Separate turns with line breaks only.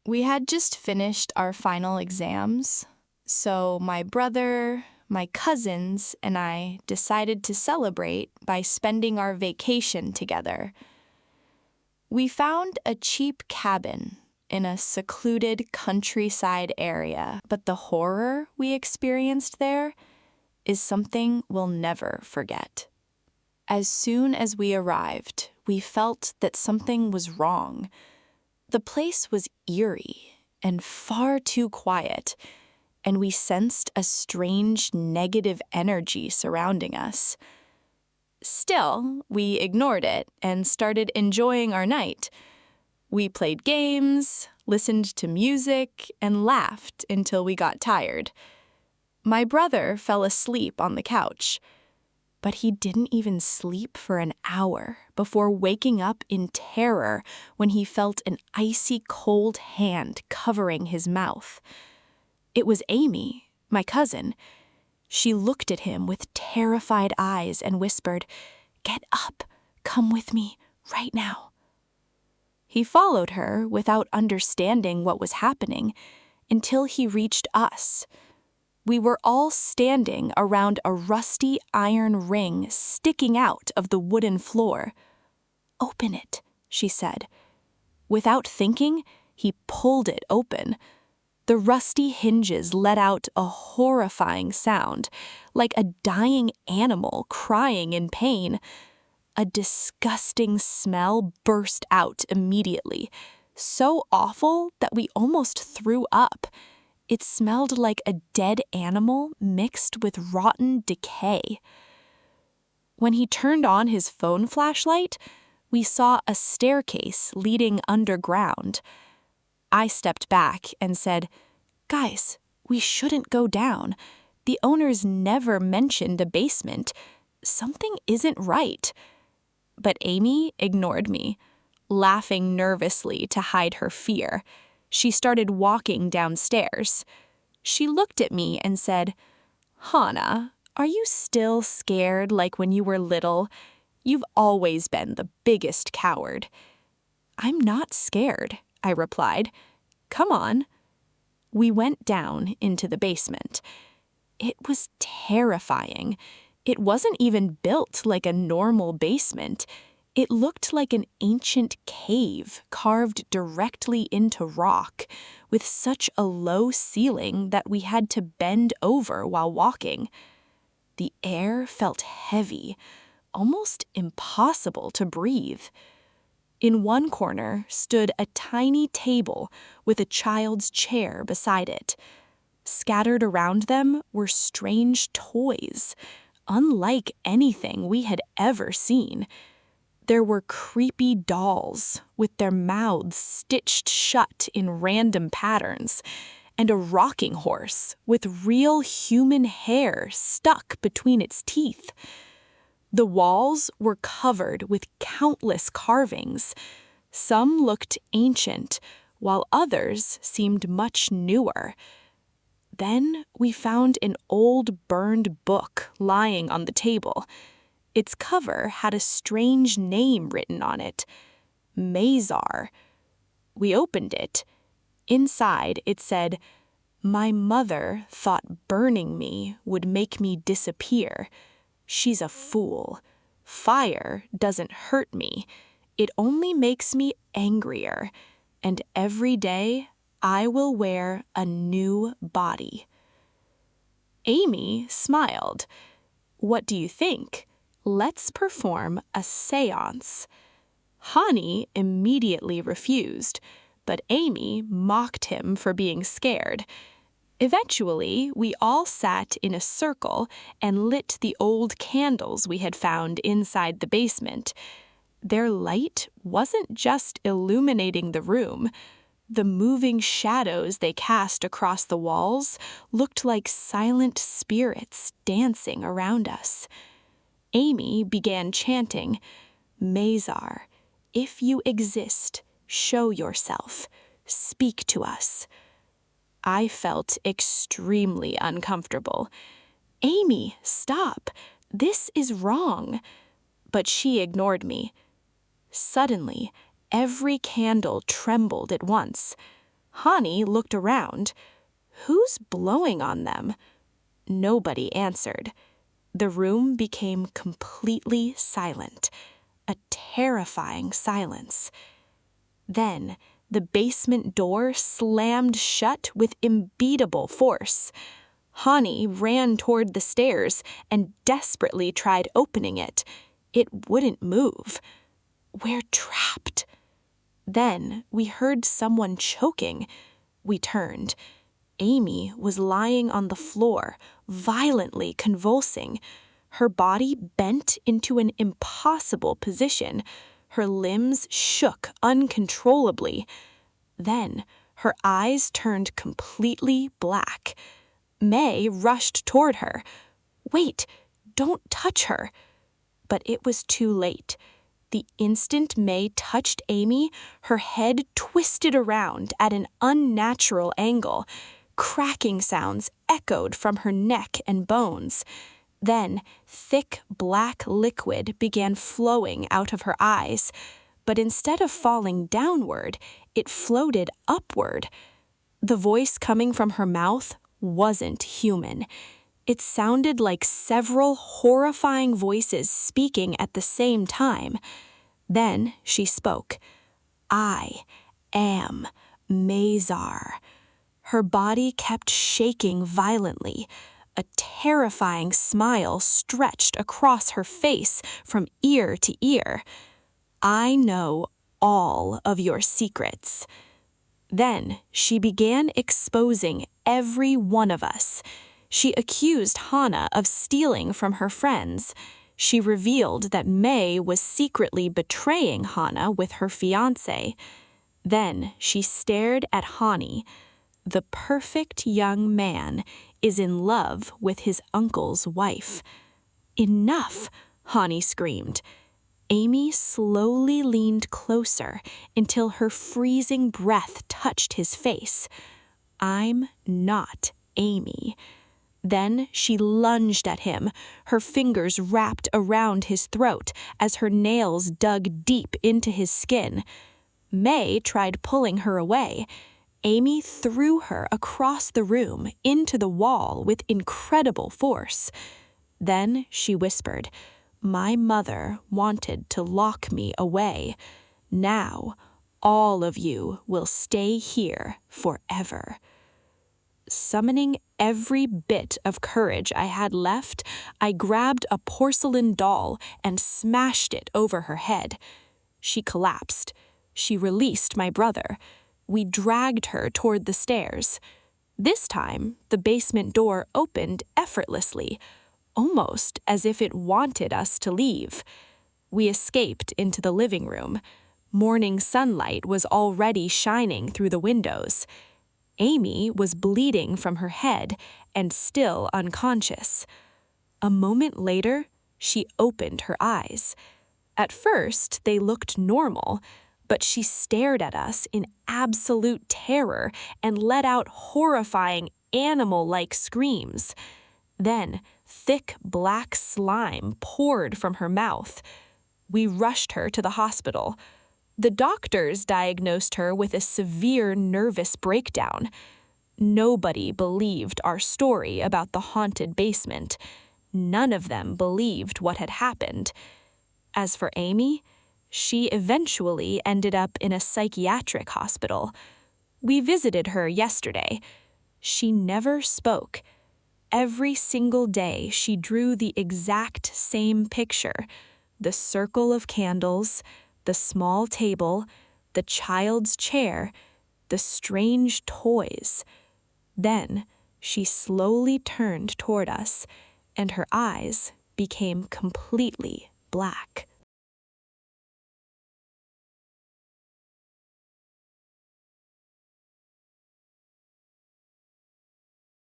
We had just finished our final exams, so my brother, my cousins, and I decided to celebrate by spending our vacation together. We found a cheap cabin in a secluded countryside area, but the horror we experienced there is something we'll never forget. As soon as we arrived, we felt that something was wrong. The place was eerie and far too quiet, and we sensed a strange negative energy surrounding us. Still, we ignored it and started enjoying our night. We played games, listened to music, and laughed until we got tired. My brother fell asleep on the couch, but he didn't even sleep for an hour before waking up in terror when he felt an icy cold hand covering his mouth. It was Amy, my cousin. She looked at him with terrified eyes and whispered, "Get up, come with me, right now." He followed her without understanding what was happening until he reached us. We were all standing around a rusty iron ring sticking out of the wooden floor. "Open it," she said. Without thinking, he pulled it open. The rusty hinges let out a horrifying sound, like a dying animal crying in pain. A disgusting smell burst out immediately, so awful that we almost threw up. It smelled like a dead animal mixed with rotten decay. When he turned on his phone flashlight, we saw a staircase leading underground. I stepped back and said, "Guys, we shouldn't go down. The owners never mentioned a basement. Something isn't right." But Amy ignored me, laughing nervously to hide her fear. She started walking downstairs. She looked at me and said, "Hannah, are you still scared like when you were little? You've always been the biggest coward." "I'm not scared," I replied. "Come on." We went down into the basement. It was terrifying. It wasn't even built like a normal basement. It looked like an ancient cave carved directly into rock, with such a low ceiling that we had to bend over while walking. The air felt heavy, almost impossible to breathe. In one corner stood a tiny table with a child's chair beside it. Scattered around them were strange toys, unlike anything we had ever seen. There were creepy dolls with their mouths stitched shut in random patterns, and a rocking horse with real human hair stuck between its teeth. The walls were covered with countless carvings. Some looked ancient, while others seemed much newer. Then we found an old burned book lying on the table. Its cover had a strange name written on it, Mazar. We opened it. Inside it said, "My mother thought burning me would make me disappear. She's a fool. Fire doesn't hurt me. It only makes me angrier. And every day I will wear a new body." Amy smiled. "What do you think? Let's perform a séance." Hani immediately refused, but Amy mocked him for being scared. Eventually, we all sat in a circle and lit the old candles we had found inside the basement. Their light wasn't just illuminating the room. The moving shadows they cast across the walls looked like silent spirits dancing around us. Amy began chanting, "Mazar, if you exist, show yourself. Speak to us." I felt extremely uncomfortable. "Amy, stop. This is wrong." But she ignored me. Suddenly, every candle trembled at once. Hani looked around. Who's blowing on them? Nobody answered. The room became completely silent, a terrifying silence. Then the basement door slammed shut with unbeatable force. Hani ran toward the stairs and desperately tried opening it. It wouldn't move. We're trapped. Then we heard someone choking. We turned. Amy was lying on the floor, violently convulsing. Her body bent into an impossible position. Her limbs shook uncontrollably. Then her eyes turned completely black. May rushed toward her. "Wait, don't touch her." But it was too late. The instant May touched Amy, her head twisted around at an unnatural angle. Cracking sounds echoed from her neck and bones. Then thick black liquid began flowing out of her eyes. But instead of falling downward, it floated upward. The voice coming from her mouth wasn't human. It sounded like several horrifying voices speaking at the same time. Then she spoke. "I am Mazar." Her body kept shaking violently. A terrifying smile stretched across her face from ear to ear. "I know all of your secrets." Then she began exposing every one of us. She accused Hannah of stealing from her friends. She revealed that May was secretly betraying Hannah with her fiancé. Then she stared at Hani. The perfect young man is in love with his uncle's wife. "Enough!" Hani screamed. Amy slowly leaned closer until her freezing breath touched his face. "I'm not Amy." Then she lunged at him, her fingers wrapped around his throat as her nails dug deep into his skin. May tried pulling her away. Amy threw her across the room into the wall with incredible force. Then she whispered, "My mother wanted to lock me away. Now, all of you will stay here forever." Summoning every bit of courage I had left, I grabbed a porcelain doll and smashed it over her head. She collapsed. She released my brother. We dragged her toward the stairs. This time, the basement door opened effortlessly, almost as if it wanted us to leave. We escaped into the living room. Morning sunlight was already shining through the windows. Amy was bleeding from her head and still unconscious. A moment later, she opened her eyes. At first, they looked normal, but she stared at us in absolute terror and let out horrifying animal-like screams. Then, thick black slime poured from her mouth. We rushed her to the hospital. The doctors diagnosed her with a severe nervous breakdown. Nobody believed our story about the haunted basement. None of them believed what had happened. As for Amy, she eventually ended up in a psychiatric hospital. We visited her yesterday. She never spoke. Every single day she drew the exact same picture: the circle of candles, the small table, the child's chair, the strange toys. Then she slowly turned toward us, and her eyes became completely black.